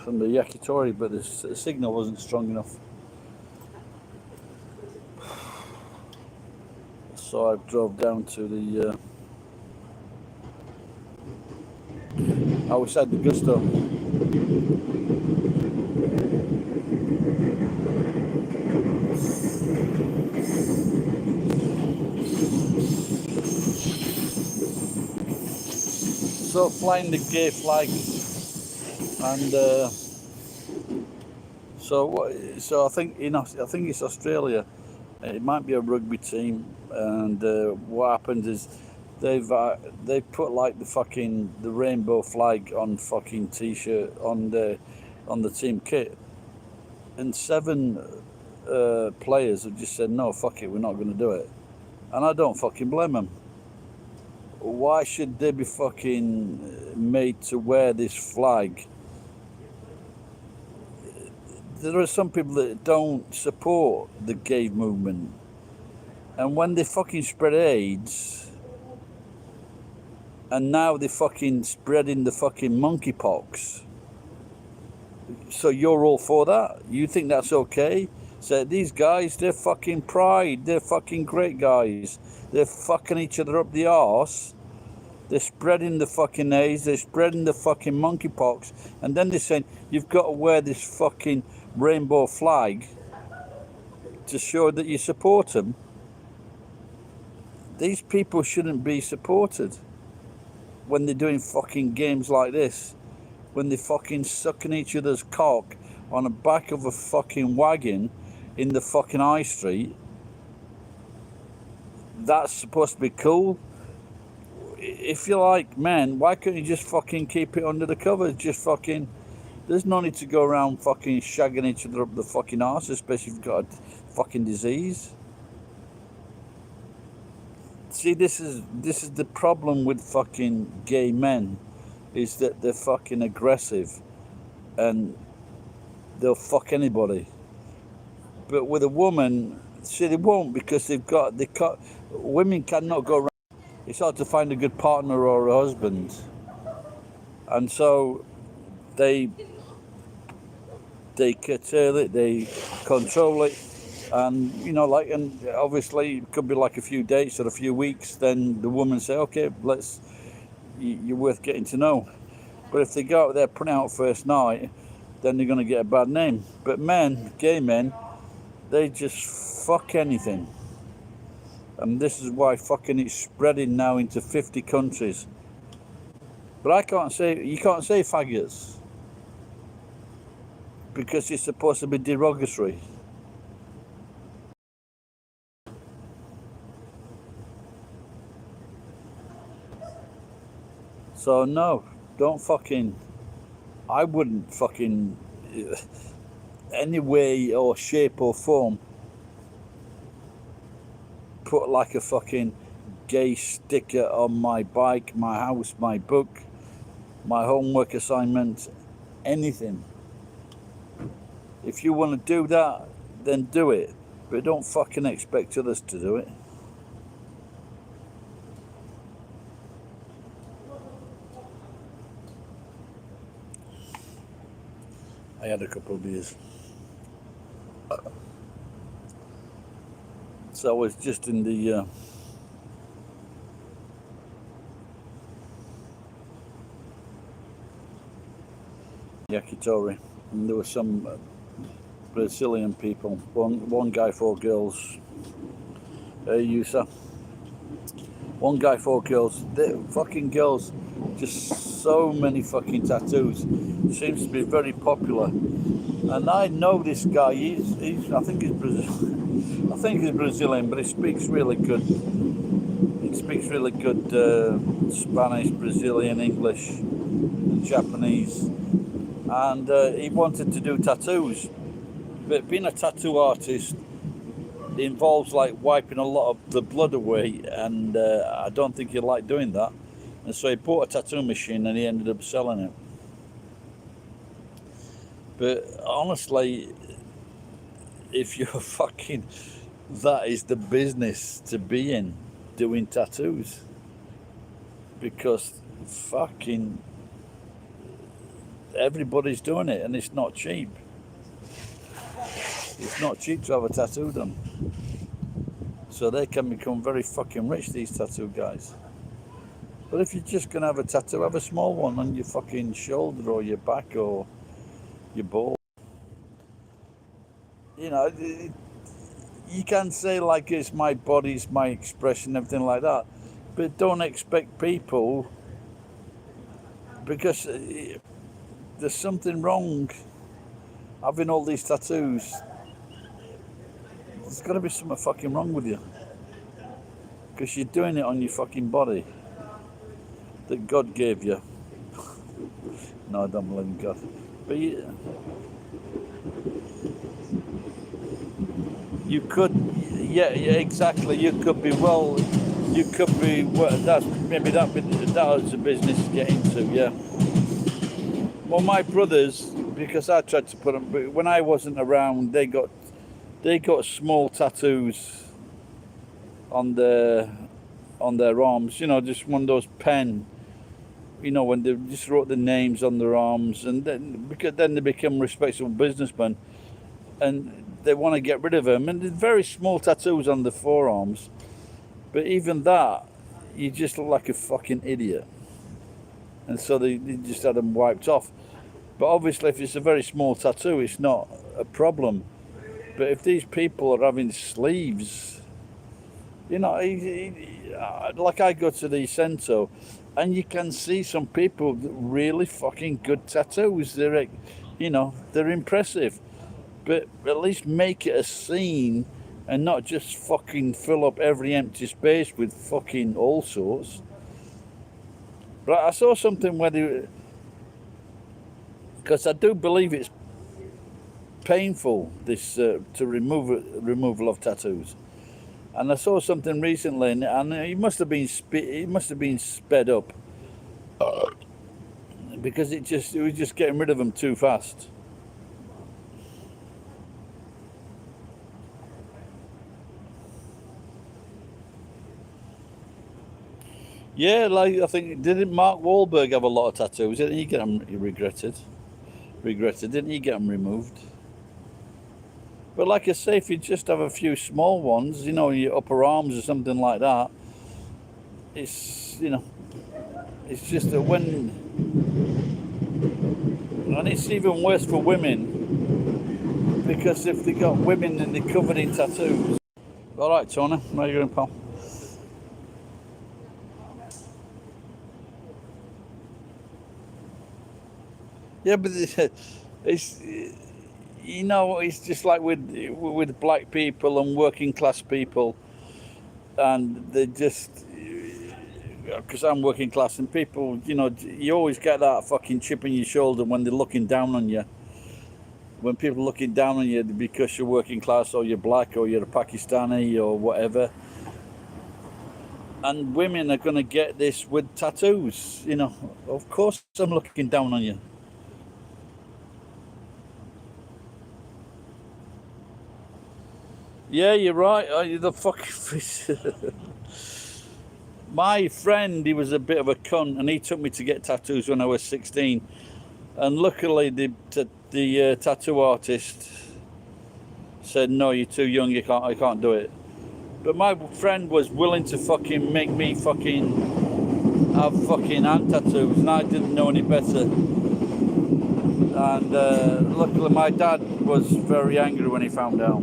from the yakitori, but the signal wasn't strong enough. So I drove down to the outside the Gusto. So flying the gay flag, and so I think I think it's Australia. It might be a rugby team, and what happens is they've put like the rainbow flag on fucking t-shirt on the team kit, and 7 players have just said no, fuck it, we're not going to do it, and I don't fucking blame them. Why should they be fucking made to wear this flag? There are some people that don't support the gay movement, and when they fucking spread AIDS, and now they're fucking spreading the fucking monkeypox, so you're all for that? You think that's okay? So these guys, they're fucking pride, they're fucking great guys, they're fucking each other up the arse, they're spreading the fucking AIDS, they're spreading the fucking monkeypox, and then they're saying you've got to wear this fucking rainbow flag to show that you support them. These people shouldn't be supported when they're doing fucking games like this, when they're fucking sucking each other's cock on the back of a fucking wagon in the fucking high street. That's supposed to be cool. If you like men, why couldn't you just fucking keep it under the covers? Just fucking, there's no need to go around fucking shagging each other up the fucking arse, especially if you've got a fucking disease. See, this is the problem with fucking gay men, is that they're fucking aggressive and they'll fuck anybody. But with a woman, see, they won't, because women cannot go around. It's hard to find a good partner or a husband, and so they curtail it, they control it, and and obviously it could be like a few dates or a few weeks. Then the woman say, okay, you're worth getting to know. But if they go out there putting out first night, then they're going to get a bad name. But men, gay men, they just fuck anything. And this is why fucking it's spreading now into 50 countries. But you can't say faggots, because it's supposed to be derogatory. So no, don't fucking, I wouldn't fucking, any way or shape or form, put like a fucking gay sticker on my bike, my house, my book, my homework assignment, anything. If you want to do that, then do it, but don't fucking expect others to do it. I had a couple of beers. So I was just in the yakitori, and there were some Brazilian people. One guy, 4 girls. Hey, Yusa. One guy, 4 girls. The fucking girls, just so many fucking tattoos. Seems to be very popular. And I know this guy. I think he's Brazilian. I think he's Brazilian, but he speaks really good. He speaks really good Spanish, Brazilian, English, and Japanese. And he wanted to do tattoos. But being a tattoo artist, it involves like wiping a lot of the blood away, and I don't think he'd like doing that. And so he bought a tattoo machine and he ended up selling it. But honestly, if you're fucking, that is the business to be in, doing tattoos. Because fucking, everybody's doing it, and it's not cheap. It's not cheap to have a tattoo done. So they can become very fucking rich, these tattoo guys. But if you're just going to have a tattoo, have a small one on your fucking shoulder or your back or your ball. You know, you can say like it's my body, it's my expression, everything like that. But don't expect people, because there's something wrong having all these tattoos. There's got to be something fucking wrong with you. Because you're doing it on your fucking body that God gave you. No, I don't believe in God. But you could, yeah, exactly. You could be that's maybe that was a business to get into, yeah. Well, my brothers, because I tried to put them, but when I wasn't around, they got small tattoos on their arms. You know, just one of those pen. You know, when they just wrote the names on their arms, and then they become respectable businessmen, and they want to get rid of them. And they're very small tattoos on the forearms, but even that, you just look like a fucking idiot. And so they just had them wiped off. But obviously, if it's a very small tattoo, it's not a problem. But if these people are having sleeves, you know, like I go to the Cento, and you can see some people with really fucking good tattoos. They're, you know, they're impressive. But at least make it a scene and not just fucking fill up every empty space with fucking all sorts. Right, I saw something where they, because I do believe it's painful, this removal of tattoos. And I saw something recently, and it must have been sped up because it was just getting rid of them too fast. Yeah, like I think, didn't Mark Wahlberg have a lot of tattoos? Didn't he get them regretted? Didn't he get them removed? But like I say, if you just have a few small ones, you know, your upper arms or something like that, it's, you know, it's just that and it's even worse for women, because if they got women and they're covered in tattoos. All right, Tony, how you going, pal? Yeah, but it's, you know, it's just like with black people and working class people, and they just, because I'm working class, and people, you know, you always get that fucking chip on your shoulder when they're looking down on you. When people are looking down on you because you're working class or you're black or you're a Pakistani or whatever. And women are going to get this with tattoos, you know. Of course I'm looking down on you. Yeah, you're right. The fucking my friend, he was a bit of a cunt, and he took me to get tattoos when I was 16. And luckily, the tattoo artist said, "No, you're too young. I can't do it." But my friend was willing to fucking make me fucking have fucking hand tattoos, and I didn't know any better. And luckily, my dad was very angry when he found out.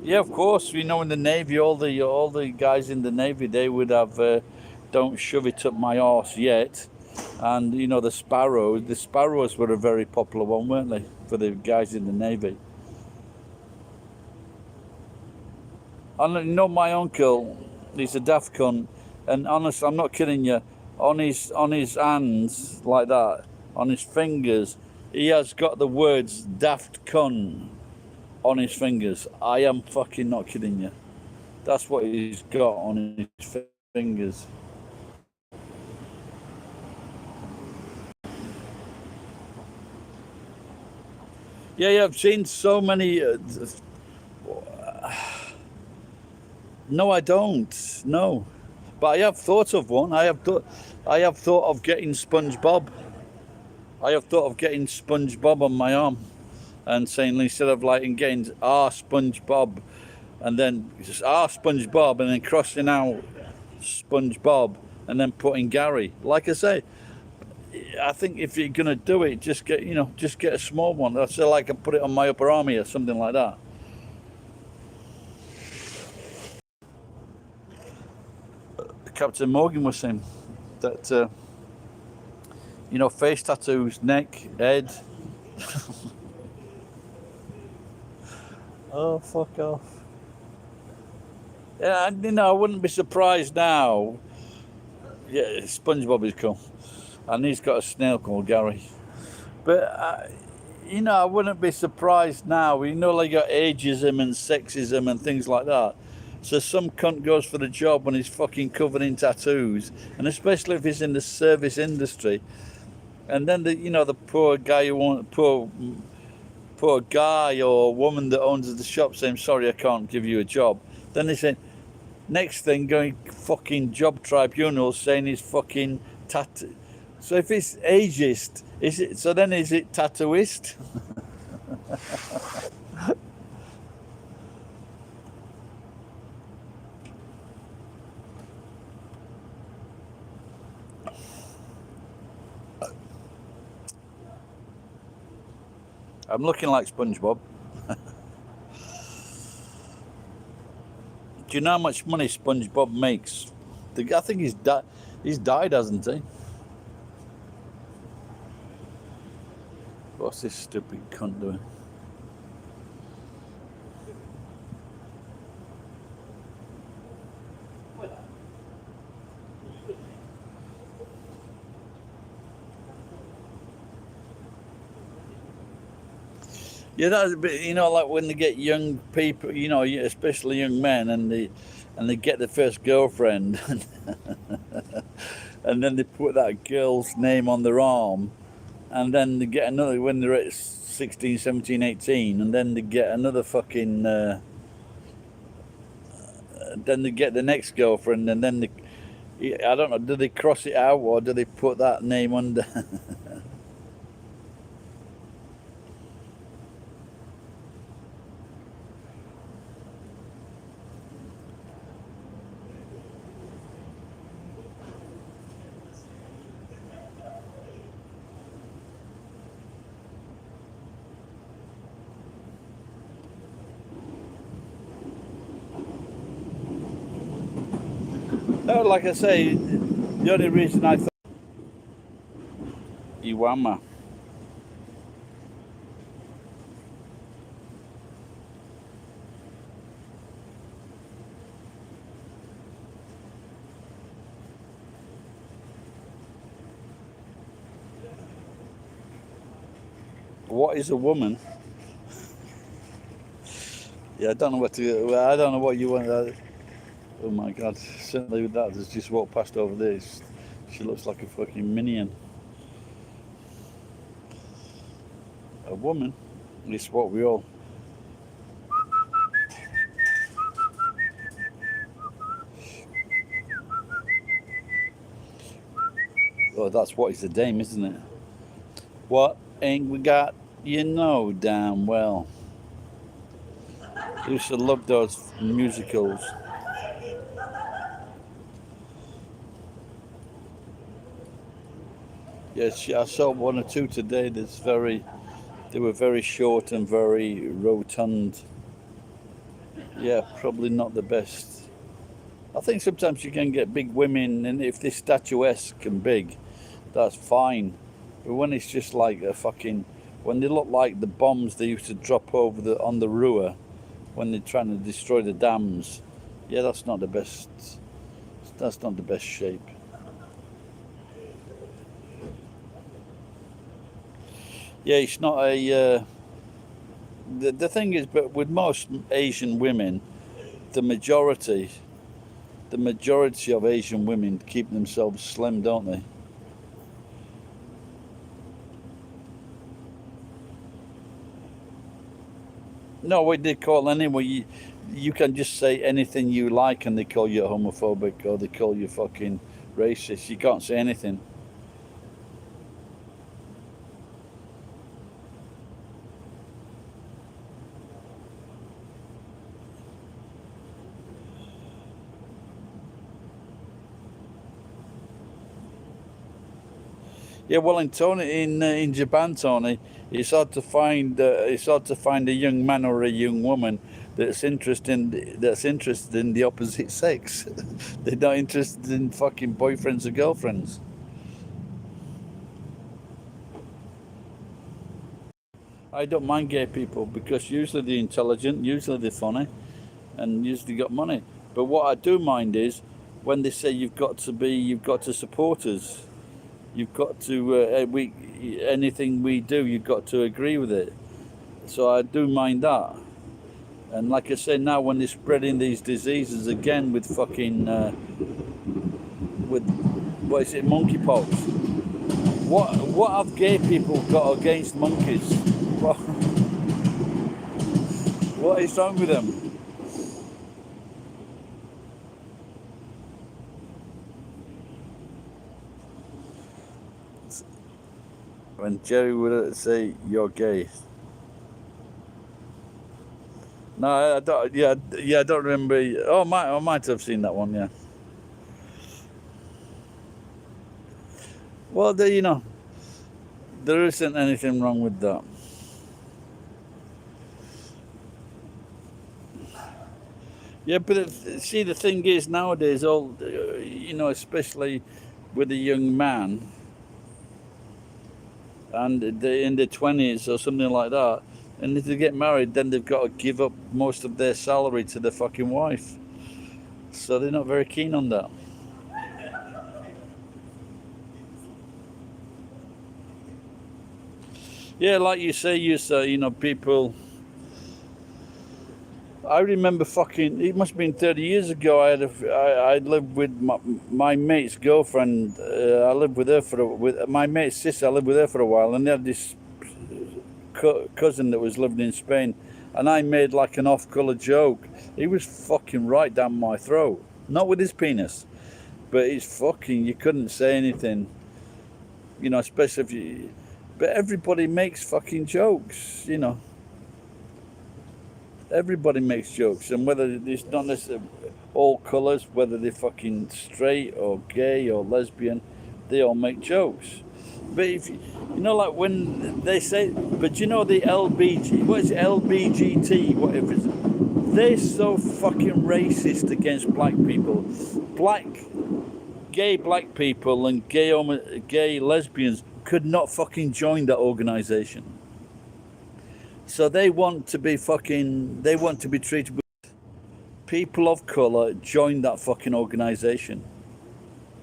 Yeah, of course. You know, in the Navy, all the guys in the Navy, they would have "Don't shove it up my arse yet," and you know the Sparrows. The Sparrows were a very popular one, weren't they, for the guys in the Navy? And you know, my uncle, he's a daft cunt, and honestly, I'm not kidding you. On his hands like that, on his fingers, he has got the words "daft cunt" on his fingers. I am fucking not kidding you. That's what he's got on his fingers. Yeah, I've seen so many. No, I don't. No, but I have thought of one. I have thought of getting SpongeBob. I have thought of getting SpongeBob on my arm and saying, instead of like getting SpongeBob and then just SpongeBob and then crossing out SpongeBob and then putting Gary. Like I say, I think if you're gonna do it, just get a small one. That's so like I put it on my upper arm or something like that. Captain Morgan was saying that face tattoos, neck, head. Oh, fuck off. Yeah, I wouldn't be surprised now. Yeah, SpongeBob is cool, and he's got a snail called Gary. But I wouldn't be surprised now. Like you got ageism and sexism and things like that. So some cunt goes for the job when he's fucking covered in tattoos, and especially if he's in the service industry. And then the poor guy poor guy or woman that owns the shop saying, "Sorry, I can't give you a job." Then they say, next thing, going fucking job tribunals saying he's fucking tattoo. So if it's ageist, is it? So then is it tattooist? I'm looking like SpongeBob. Do you know how much money SpongeBob makes? I think he's died, hasn't he? What's this stupid cunt doing? Yeah, that's a bit, like when they get young people, especially young men, and they get their first girlfriend, and then they put that girl's name on their arm, and then they get another when they're at 16, 17, 18, and then they get another fucking, then they get the next girlfriend, and then I don't know, do they cross it out or do they put that name under? No, like I say, the only reason I thought Iwama. What is a woman? Yeah, I don't know what to. Well, I don't know what you want. Oh my god! Certainly with that, has just walked past over there. She looks like a fucking minion. A woman. It's what we all. Oh, that's what is a dame, isn't it? What ain't we got? You know damn well. I used to love those musicals. Yes, I saw one or two today. They were very short and very rotund. Yeah, probably not the best. I think sometimes you can get big women, and if they're statuesque and big, that's fine. But when it's just like when they look like the bombs they used to drop on the Ruhr, when they're trying to destroy the dams, yeah, that's not the best. That's not the best shape. Yeah, it's not a. The thing is, but with most Asian women, the majority, the majority of Asian women keep themselves slim, don't they? No, what they call anyway. You can just say anything you like, and they call you homophobic or they call you fucking racist. You can't say anything. Yeah, well, in Japan, Tony, it's hard to find a young man or a young woman that's interested in the opposite sex. They're not interested in fucking boyfriends or girlfriends. I don't mind gay people because usually they're intelligent, usually they're funny, and usually got money. But what I do mind is when they say you've got to support us. You've got to anything we do, you've got to agree with it. So I do mind that. And like I say, now when they're spreading these diseases again with fucking with what is it, monkeypox? What have gay people got against monkeys? What is wrong with them? When Jerry would say you're gay. No, I don't. Yeah, yeah, I don't remember. Oh, I might have seen that one. Yeah. Well, there isn't anything wrong with that. Yeah, but see, the thing is nowadays, especially with a young man and in their 20s or something like that, and if they get married, then they've got to give up most of their salary to their fucking wife. So they're not very keen on that. Yeah, like you say, people. I remember fucking. It must have been 30 years ago. I lived with my mate's girlfriend. I lived with her with my mate's sister. I lived with her for a while, and they had this cousin that was living in Spain, and I made like an off-color joke. He was fucking right down my throat, not with his penis, but he's fucking. You couldn't say anything, especially if you. But everybody makes fucking jokes. Everybody makes jokes, and whether it's not necessarily all colours, whether they're fucking straight or gay or lesbian, they all make jokes. But if like when they say, but the LBG, what is it, LBGT, whatever it is, they're so fucking racist against black people. Gay black people and gay lesbians could not fucking join that organisation. So they want to be treated with people of colour join that fucking organisation.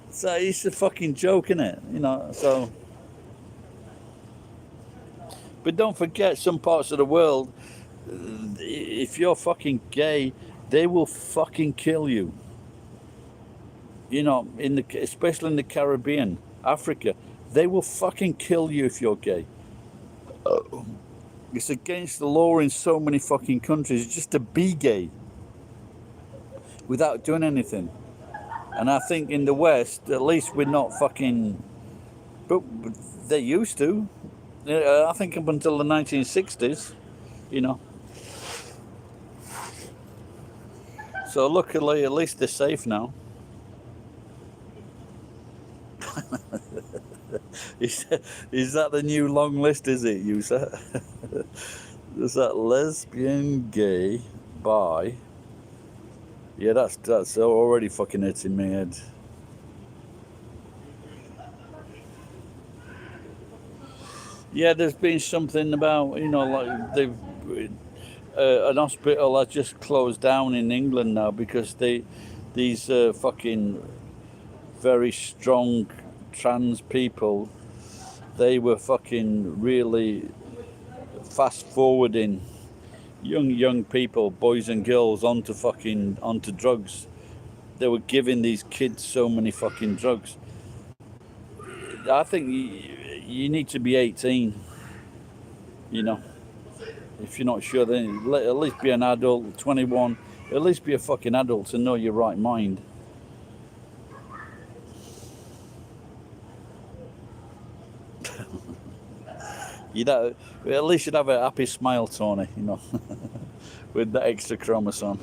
So it's a fucking joke, isn't it? So. But don't forget, some parts of the world, if you're fucking gay, they will fucking kill you. Especially in the Caribbean, Africa, they will fucking kill you if you're gay. It's against the law in so many fucking countries just to be gay without doing anything. And I think in the West, at least we're not fucking. But they used to. I think up until the 1960s, So luckily, at least they're safe now. Is that the new long list, is it, user? Is that lesbian, gay, bi? Yeah, that's already fucking hitting my head. Yeah, there's been something about, like they've an hospital has just closed down in England now because these fucking very strong trans people, they were fucking really fast forwarding young people, boys and girls, onto drugs. They were giving these kids so many fucking drugs. I think you need to be 18. If you're not sure, then at least be an adult. 21. At least be a fucking adult to know your right mind. At least you'd have a happy smile, Tony, with that extra chromosome.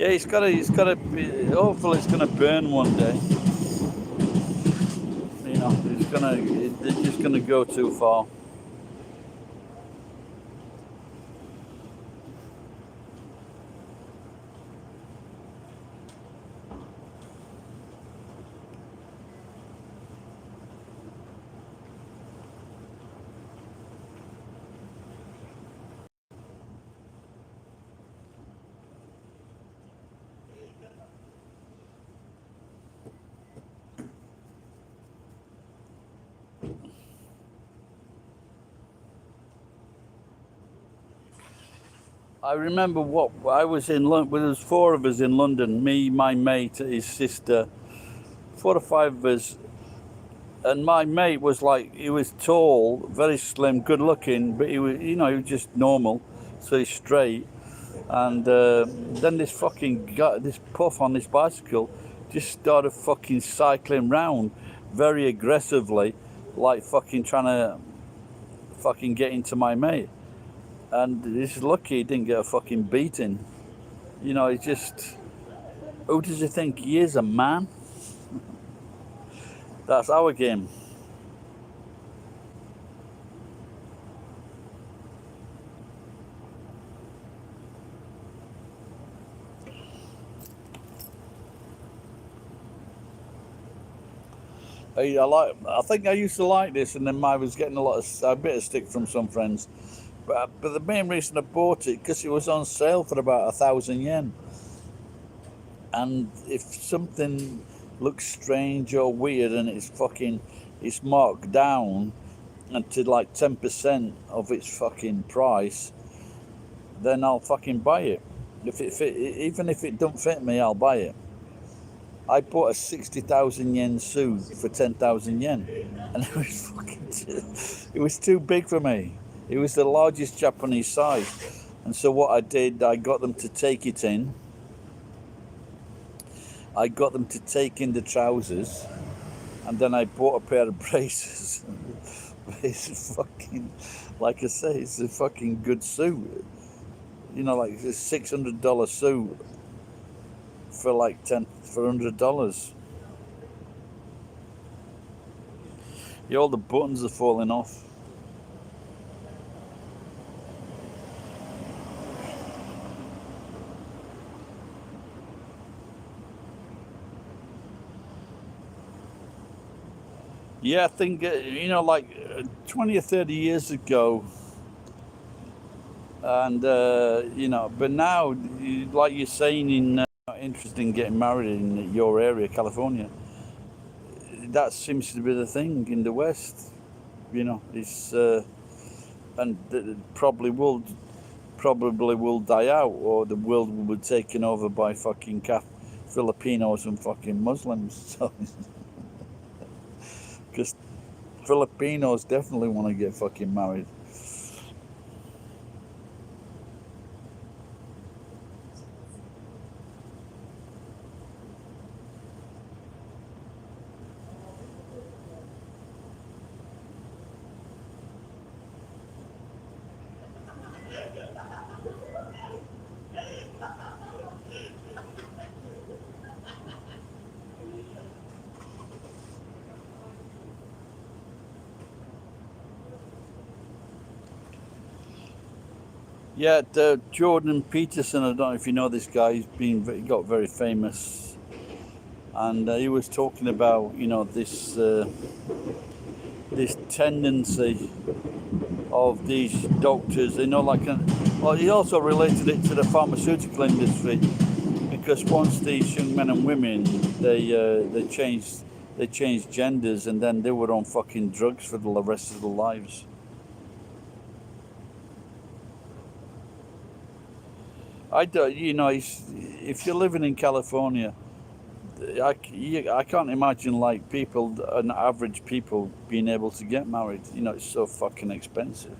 Yeah, he's gotta be, hopefully it's gonna burn one day. You know, it's just gonna go too far. I remember what I was in London. There was four of us in London. Me, my mate, his sister, four or five of us. And my mate was like, he was tall, very slim, good looking, but he was, he was just normal, so he's straight. And then this fucking guy, this puff on this bicycle, just started fucking cycling round very aggressively, like fucking trying to fucking get into my mate. And he's lucky he didn't get a fucking beating. It's just, who does he think he is, a man? That's our game. I think I used to like this, and then I was getting a bit of stick from some friends. But the main reason I bought it because it was on sale for about 1,000 yen. And if something looks strange or weird and it's marked down and to like 10% of its fucking price, then I'll fucking buy it. If it fit, even if it don't fit me, I'll buy it. I bought a 60,000 yen suit for 10,000 yen, and it was too big for me. It was the largest Japanese size, and so what I did, I got them to take it in. I got them to take in the trousers, and then I bought a pair of braces. It's fucking, like I say, it's a fucking good suit. Like a $600 suit for like $100. Yeah, all the buttons are falling off. Yeah, I think like 20 or 30 years ago, and but now, like you're saying, interested in getting married in your area, California. That seems to be the thing in the West. It's and probably will die out, or the world will be taken over by fucking Filipinos and fucking Muslims. So, because Filipinos definitely want to get fucking married. Yeah, Jordan Peterson. I don't know if you know this guy. He got very famous, and he was talking about this tendency of these doctors. Well, he also related it to the pharmaceutical industry, because once these young men and women they changed genders, and then they were on fucking drugs for the rest of their lives. I don't, if you're living in California, I can't imagine like an average people being able to get married. It's so fucking expensive.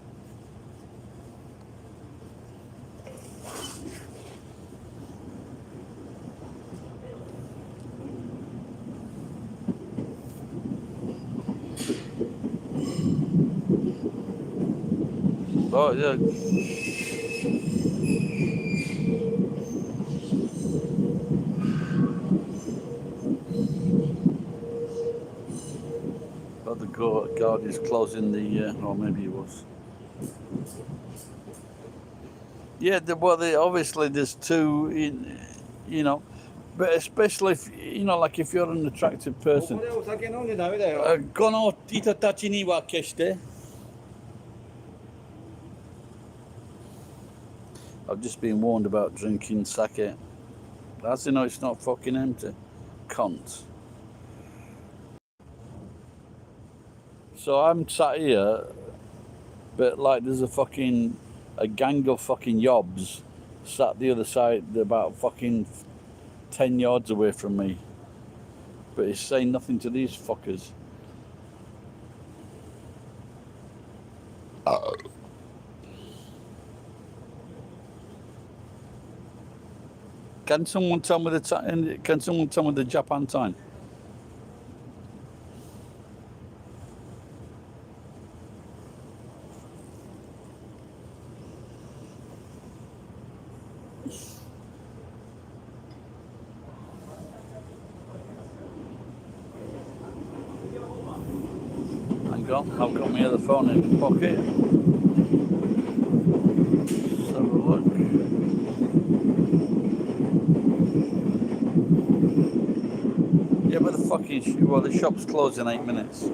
Oh yeah, God is closing the, or maybe he was. Yeah, obviously there's two, you know, but especially if, like if you're an attractive ここ person. でお酒飲んでダメだよ。この人たちには決して I've just been warned about drinking sake. As you know, it's not fucking empty. Cunt. So I'm sat here, but like there's a gang of fucking yobs sat the other side, about fucking 10 yards away from me. But it's saying nothing to these fuckers. Can someone tell me the Japan time? Hang on, I've got my other phone in the pocket. Let's have a look. Yeah, but the shop's closed in 8 minutes.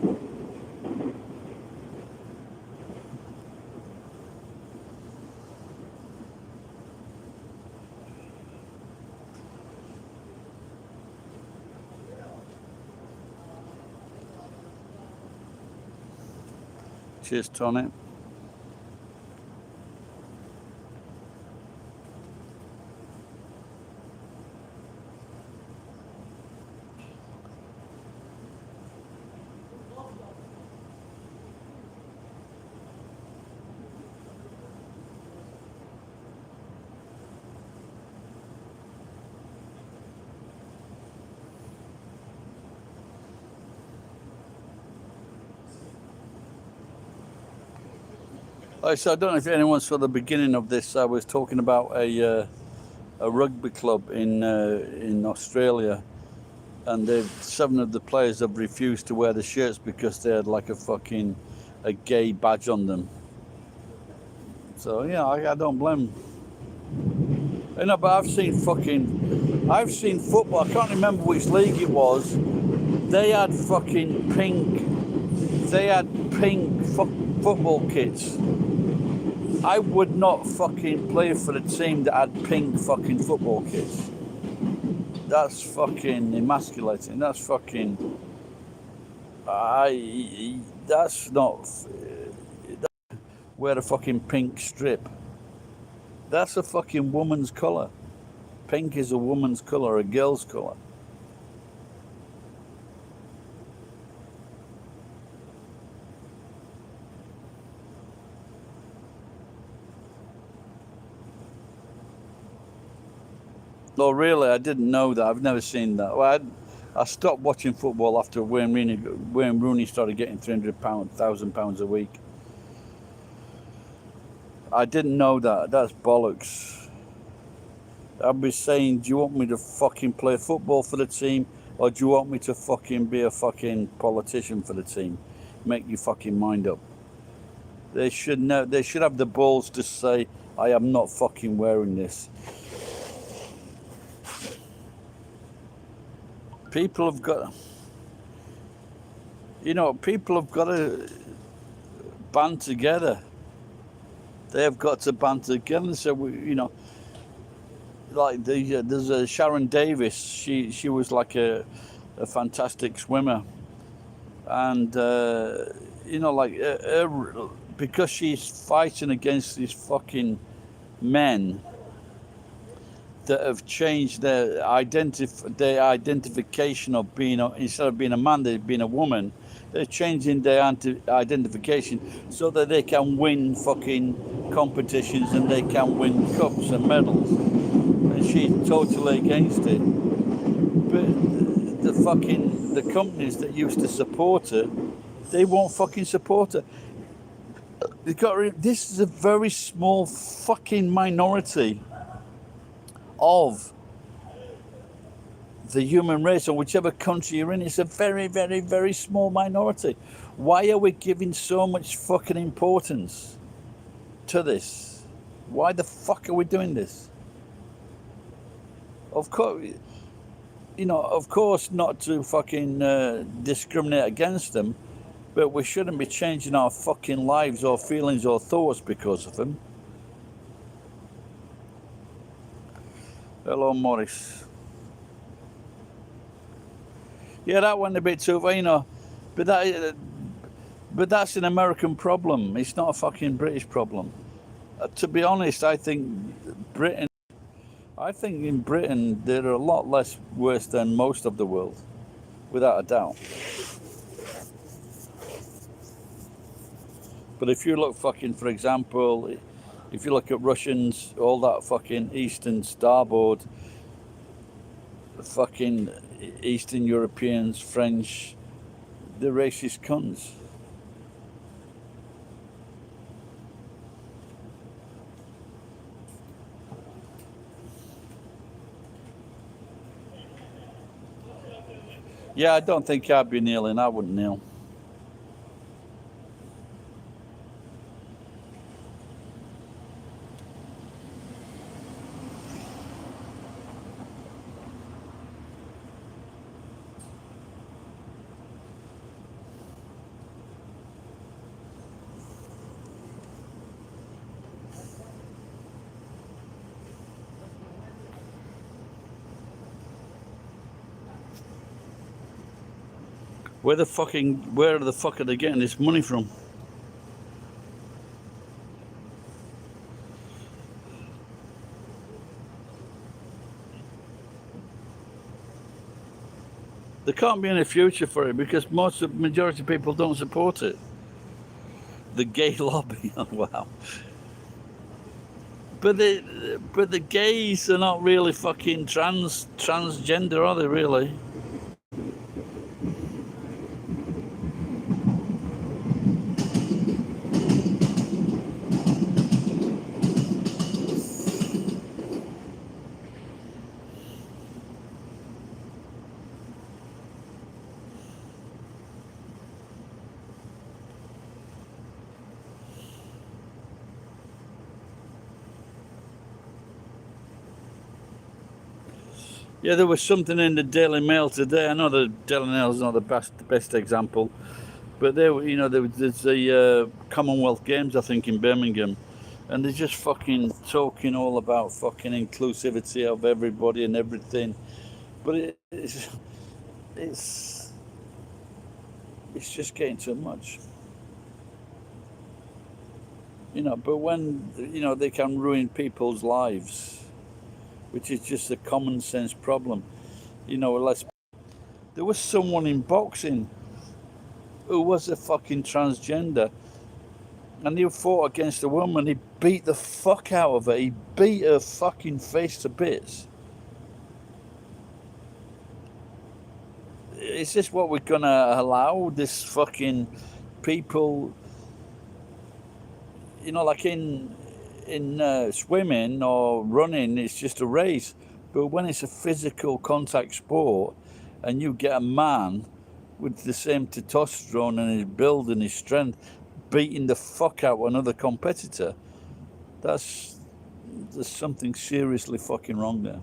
Cheers, Tony. So I don't know if anyone saw the beginning of this. I was talking about a rugby club in Australia, and 7 of the players have refused to wear the shirts because they had like a gay badge on them. So yeah, I don't blame them. But I've seen football. I can't remember which league it was. They had pink football kits. I would not fucking play for a team that had pink fucking football kits. That's fucking emasculating. That's fucking. That's not. Wear a fucking pink strip. That's a fucking woman's colour. Pink is a woman's colour, a girl's colour. No, really, I didn't know that. I've never seen that. Well, I stopped watching football after Wayne Rooney started getting £300,000 a week. I didn't know that. That's bollocks. I'd be saying, do you want me to fucking play football for the team, or do you want me to fucking be a fucking politician for the team? Make your fucking mind up. They should have the balls to say, I am not fucking wearing this. People have got to band together. They have got to band together. So like there's a Sharon Davis. She was like a fantastic swimmer, and because she's fighting against these fucking men that have changed their identification of being instead of being a man, they've been a woman. They're changing their identification so that they can win fucking competitions and they can win cups and medals. And she's totally against it. But the companies that used to support her, they won't fucking support her. This is a very small fucking minority of the human race, or whichever country you're in, it's a very, very, very small minority. Why are we giving so much fucking importance to this? Why the fuck are we doing this? Of course, of course, not to fucking discriminate against them, but we shouldn't be changing our fucking lives or feelings or thoughts because of them. Hello, Morris. Yeah, that went a bit too far, but that's an American problem. It's not a fucking British problem. To be honest, I think in Britain they're a lot less worse than most of the world, without a doubt. But if you look fucking, for example, if you look at Russians, all that fucking Eastern starboard, fucking Eastern Europeans, French, they're racist cunts. Yeah, I don't think I'd be kneeling. I wouldn't kneel. Where the fuck are they getting this money from? There can't be any future for it because majority of people don't support it. The gay lobby, oh, wow. But the gays are not really fucking transgender, are they really? Yeah, there was something in the Daily Mail today. I know the Daily Mail is not the best example, but there's the Commonwealth Games, I think, in Birmingham, and they're just fucking talking all about fucking inclusivity of everybody and everything, but it's just getting too much, But when they can ruin people's lives, which is just a common sense problem, there was someone in boxing who was a fucking transgender, and he fought against a woman. He beat the fuck out of her. He beat her fucking face to bits. Is this what we're gonna allow? This fucking people, like in swimming or running, it's just a race. But when it's a physical contact sport, and you get a man with the same testosterone and his build and his strength beating the fuck out of another competitor, there's something seriously fucking wrong there.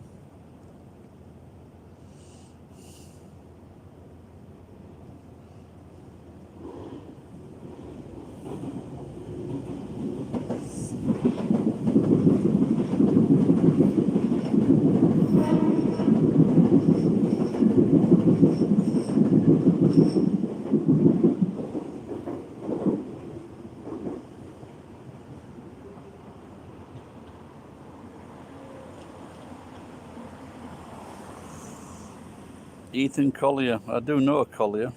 Ethan Collier. I do know a Collier.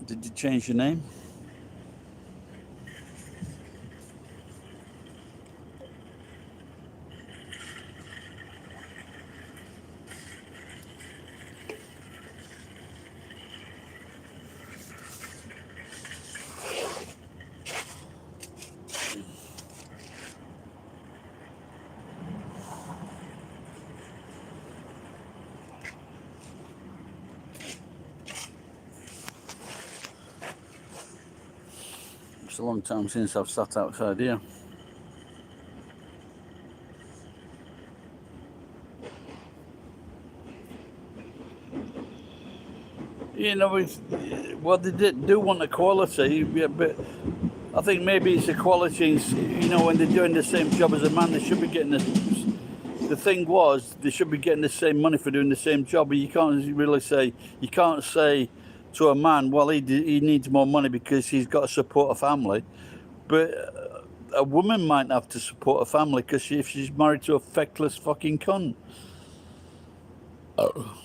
Did you change your name? a long time since I've sat outside here. You know, well, they do want equality, but I think maybe it's equality. You know, when they're doing the same job as a man, they should be getting the thing was they should be getting the same money for doing the same job. But you can't really say to a man, well, he needs more money because he's got to support a family. But a woman might have to support a family because if she's married to a feckless fucking cunt. Oh.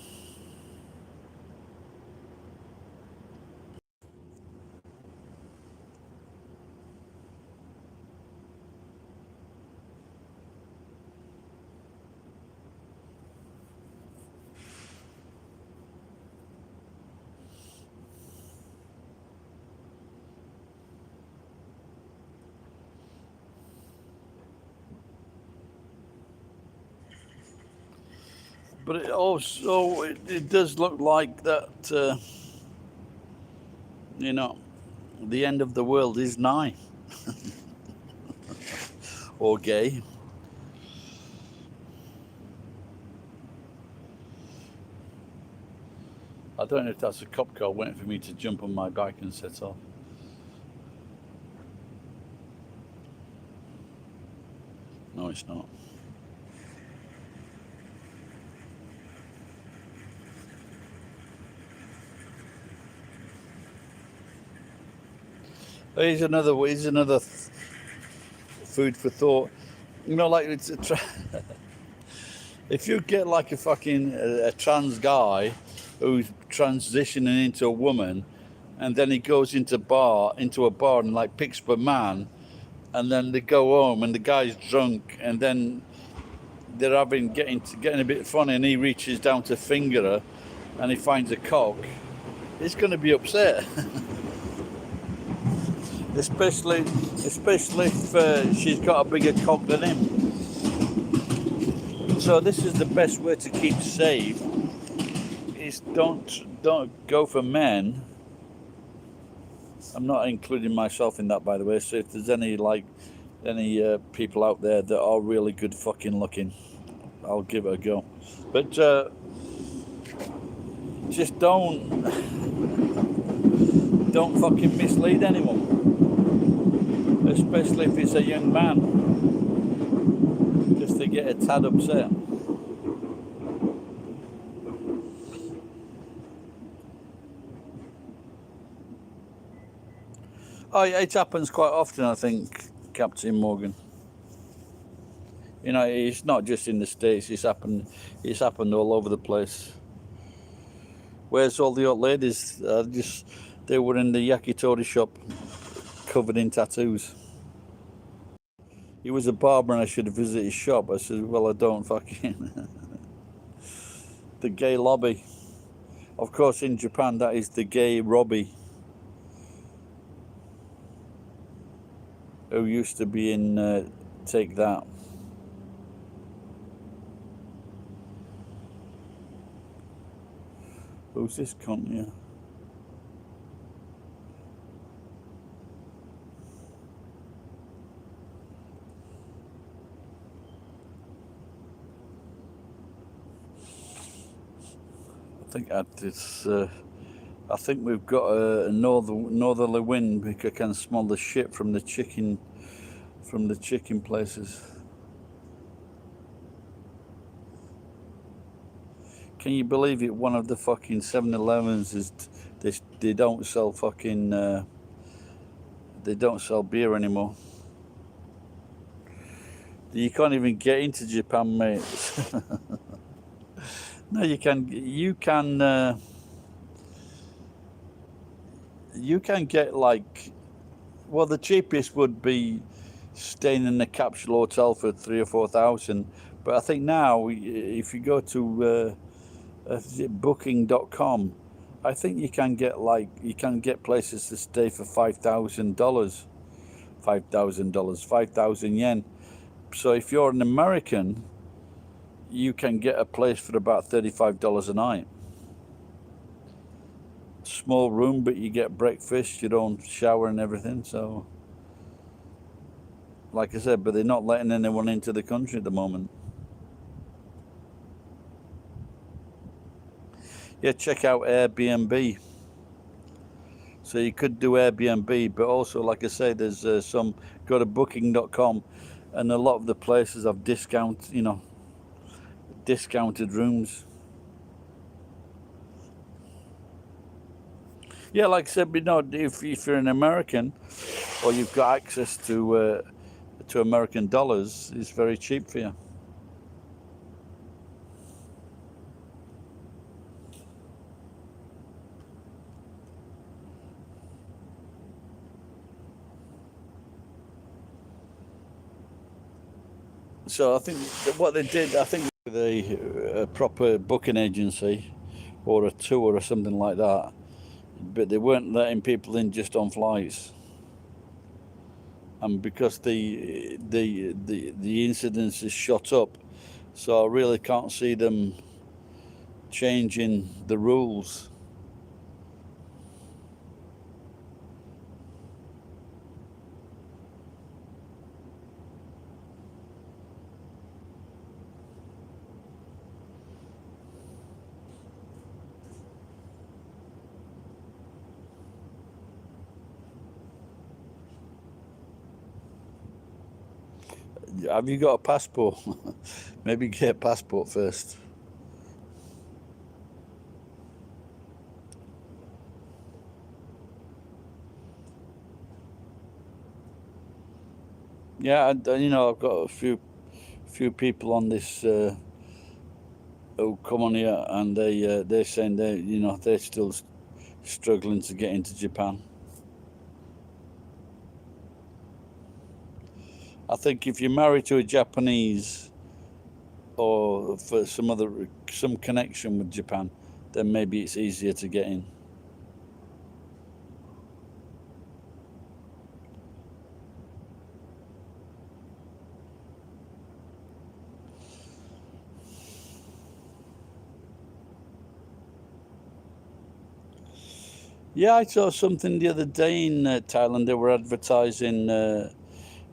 But it also, it does look like that, you know, the end of the world is nigh. Or gay. I don't know if that's a cop car waiting for me to jump on my bike and set off. No, it's not. Here's another food for thought. You know, like if you get like a fucking a trans guy who's transitioning into a woman, and then he goes into a bar and like picks up a man, and then they go home and the guy's drunk, and then they're getting a bit funny, and he reaches down to finger her, and he finds a cock. He's going to be upset. especially if she's got a bigger cock than him. So this is the best way to keep safe. Is don't go for men. I'm not including myself in that, by the way. So if there's any people out there that are really good fucking looking, I'll give it a go. But just don't fucking mislead anyone, especially if it's a young man, just to get a tad upset. Oh, yeah, it happens quite often, I think, Captain Morgan. You know, it's not just in the States. It's happened all over the place. Where's all the old ladies? They were in the yakitori shop, covered in tattoos. He was a barber, and I should visit his shop. I said, well, I don't fucking. The gay lobby. Of course, in Japan, that is the gay Robbie, who used to be in Take That. Who's this cunt here? I think we've got a northerly wind because I can smell the shit from the chicken places. Can you believe it? One of the fucking 7-Elevens is they don't sell fucking they don't sell beer anymore. You can't even get into Japan, mate. No, you can get like, well, the cheapest would be staying in a capsule hotel for 3,000 or 4,000. But I think now, if you go to booking.com, I think you can get places to stay for $5,000, 5,000 yen. So if you're an American, you can get a place for about $35 a night. Small room, but you get breakfast, your own shower and everything. So like I said, but they're not letting anyone into the country at the moment. Yeah, check out Airbnb. So you could do Airbnb, but also, like I say, there's some, go to booking.com, and a lot of the places have discounted rooms. Yeah, like I said, if you're an American or you've got access to American dollars, it's very cheap for you. So I think what they did, I think with a proper booking agency or a tour or something like that, but they weren't letting people in just on flights. And because the incidence is shot up, so I really can't see them changing the rules. Have you got a passport? Maybe get a passport first. Yeah, I've got a few people on this who come on here, and they're saying they're still struggling to get into Japan. I think if you're married to a Japanese or for some connection with Japan, then maybe it's easier to get in. Yeah, I saw something the other day in Thailand. They were advertising.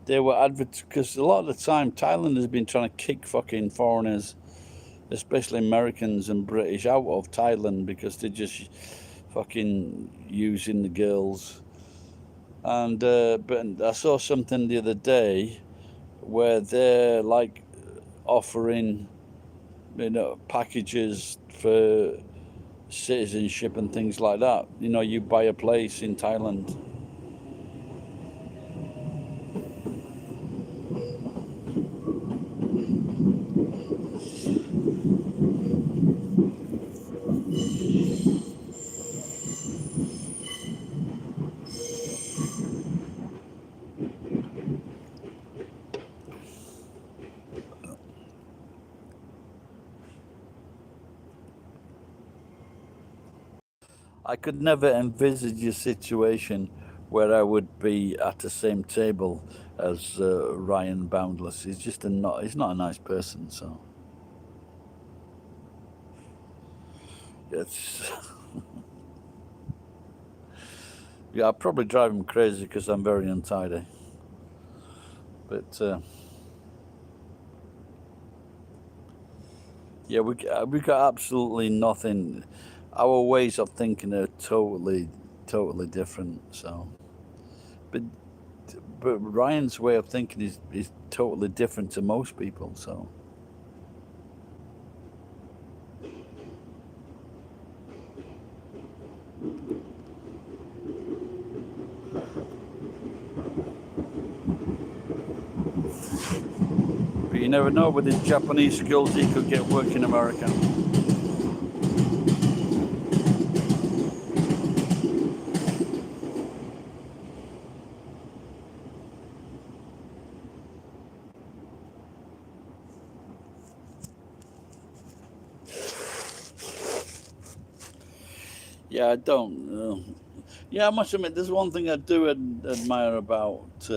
Because a lot of the time Thailand has been trying to kick fucking foreigners, especially Americans and British, out of Thailand because they're just fucking using the girls. And but I saw something the other day where they're like offering, packages for citizenship and things like that. You buy a place in Thailand. I could never envisage a situation where I would be at the same table as Ryan Boundless. He's not a nice person. So it's yeah, I probably drive him crazy because I'm very untidy. But yeah, we got absolutely nothing. Our ways of thinking are totally different. So, but Ryan's way of thinking is totally different to most people. So. But you never know, with his Japanese skills, he could get work in America. Yeah, I don't. Yeah, I must admit, there's one thing I do admire about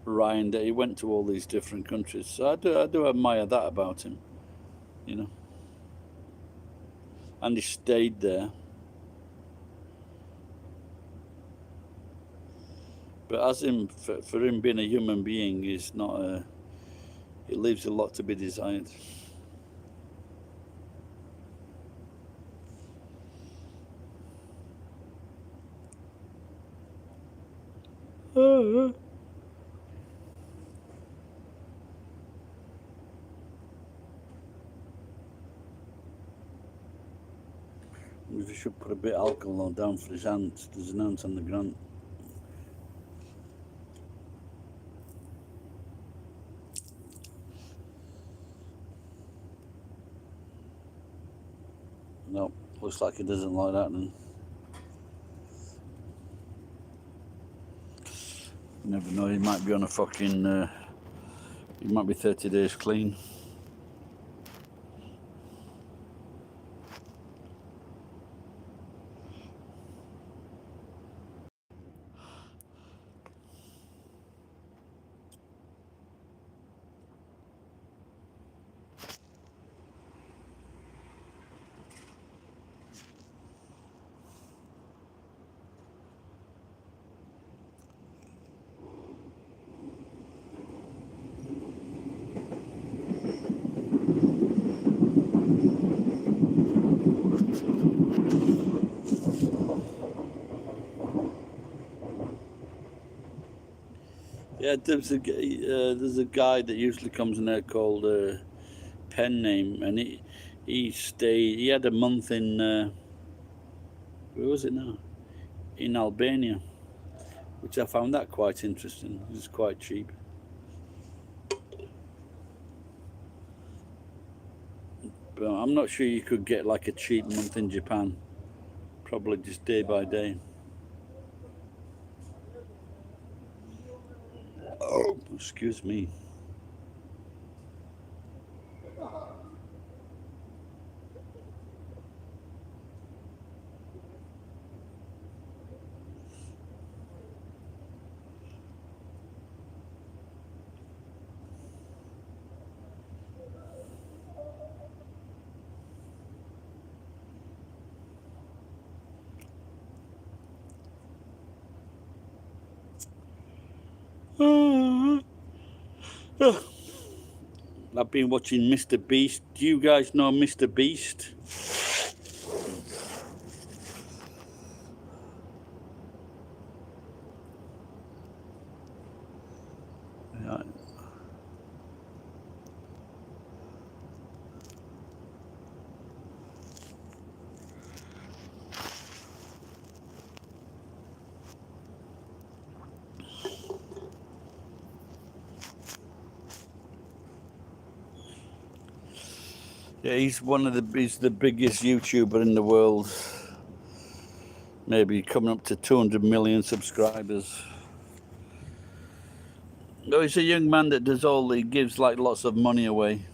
Ryan, that he went to all these different countries. So I do admire that about him, you know. And he stayed there. But as him, for him being a human being, is not it leaves a lot to be desired. We should put a bit of alcohol down for his ants. There's an ant on the ground. No, looks like he doesn't like that then. You never know, he might be on a fucking, he might be 30 days clean. Yeah, there's a guy that usually comes in there called Pen Name, and he had a month in where was it now? In Albania, which I found that quite interesting. It's quite cheap. But I'm not sure you could get like a cheap month in Japan. Probably just day by day. Oh, excuse me. I've been watching Mr. Beast. Do you guys know Mr. Beast? Yeah. Yeah, he's the biggest YouTuber in the world. Maybe coming up to 200 million subscribers. No, he's a young man that he gives like lots of money away.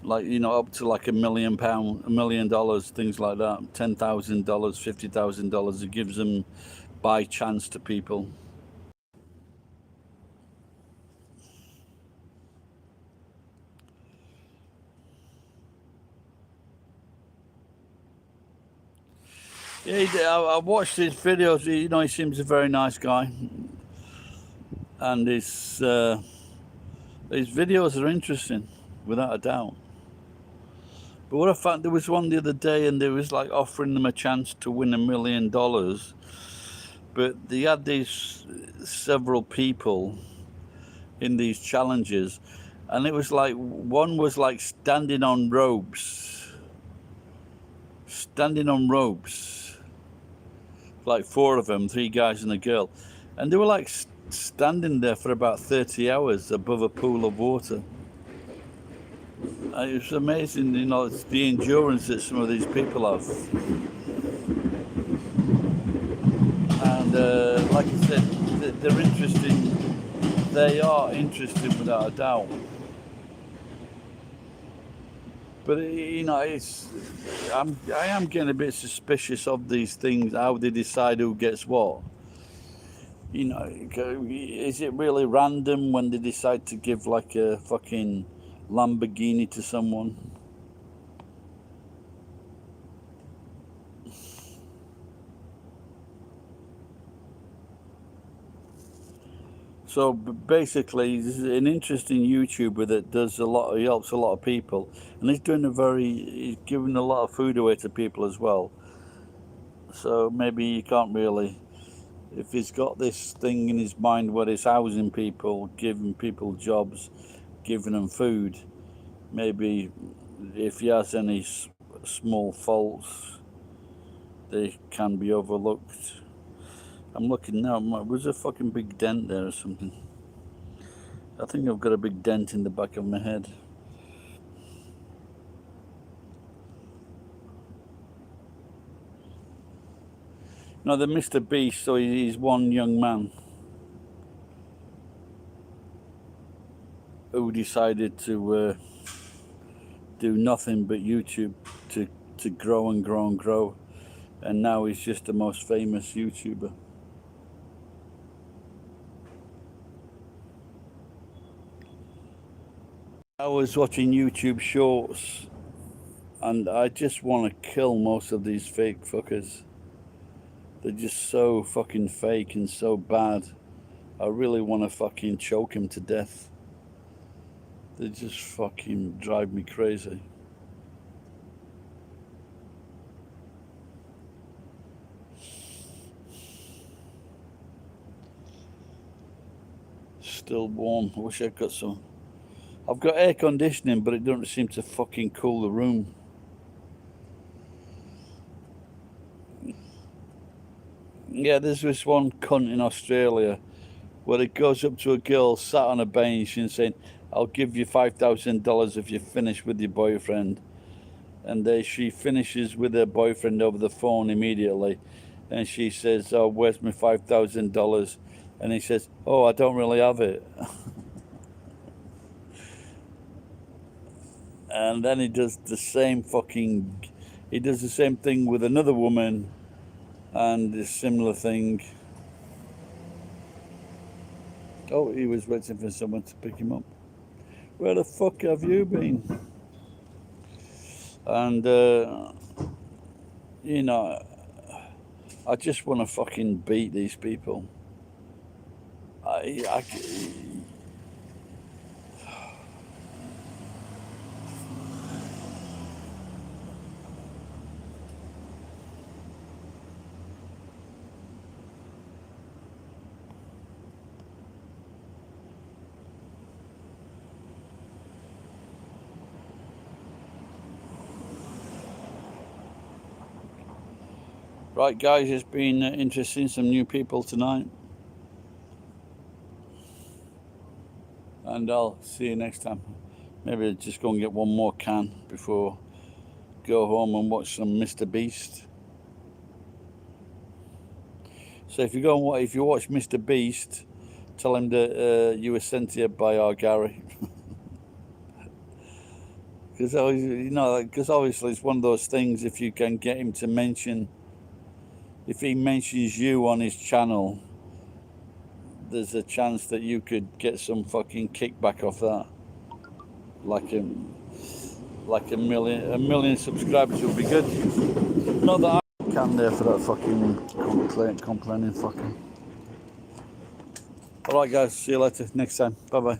Like, you know, up to like £1 million, $1 million, things like that. $10,000, $50,000. He gives them by chance to people. Yeah, I watched his videos. You know, he seems a very nice guy, and his videos are interesting, without a doubt. But what I found, there was one the other day, and they was like offering them a chance to win $1 million, but they had these several people in these challenges, and it was like one was like standing on ropes, like 4 of them, 3 guys and a girl, and they were like standing there for about 30 hours above a pool of water. It was amazing, you know, it's the endurance that some of these people have. And like I said, they're interesting. They are interesting without a doubt. But you know, I am getting a bit suspicious of these things, how they decide who gets what. You know, is it really random when they decide to give like a fucking Lamborghini to someone? So basically, he's an interesting YouTuber that does a lot. He helps a lot of people, and he's he's giving a lot of food away to people as well. So maybe you can't really, if he's got this thing in his mind where he's housing people, giving people jobs, giving them food, maybe if he has any small faults, they can be overlooked. I'm looking now. Was a fucking big dent there or something? I think I've got a big dent in the back of my head. No, the Mr. Beast, so he's one young man who decided to do nothing but YouTube to grow and grow and grow. And now he's just the most famous YouTuber. I was watching YouTube shorts and I just want to kill most of these fake fuckers. They're just so fucking fake and so bad. I really want to fucking choke him to death. They just fucking drive me crazy. Still warm. I wish I'd got some. I've got air conditioning, but it doesn't seem to fucking cool the room. Yeah, there's this one cunt in Australia where it goes up to a girl sat on a bench and saying, I'll give you $5,000 if you finish with your boyfriend. And she finishes with her boyfriend over the phone immediately. And she says, oh, where's my $5,000? And he says, oh, I don't really have it. And then he does the same thing with another woman and a similar thing. Oh, he was waiting for someone to pick him up. Where the fuck have you been? And, you know, I just want to fucking beat these people. Right, guys, it's been interesting. Some new people tonight. And I'll see you next time. Maybe I'll just go and get one more can before go home and watch some Mr. Beast. So if you watch Mr. Beast, tell him that you were sent here by our Gary. Because obviously it's one of those things. If you can get him to mention, if he mentions you on his channel, there's a chance that you could get some fucking kickback off that. Like a million subscribers would be good. Not that I can there for that fucking complaining fucking. Alright guys, see you later next time. Bye bye.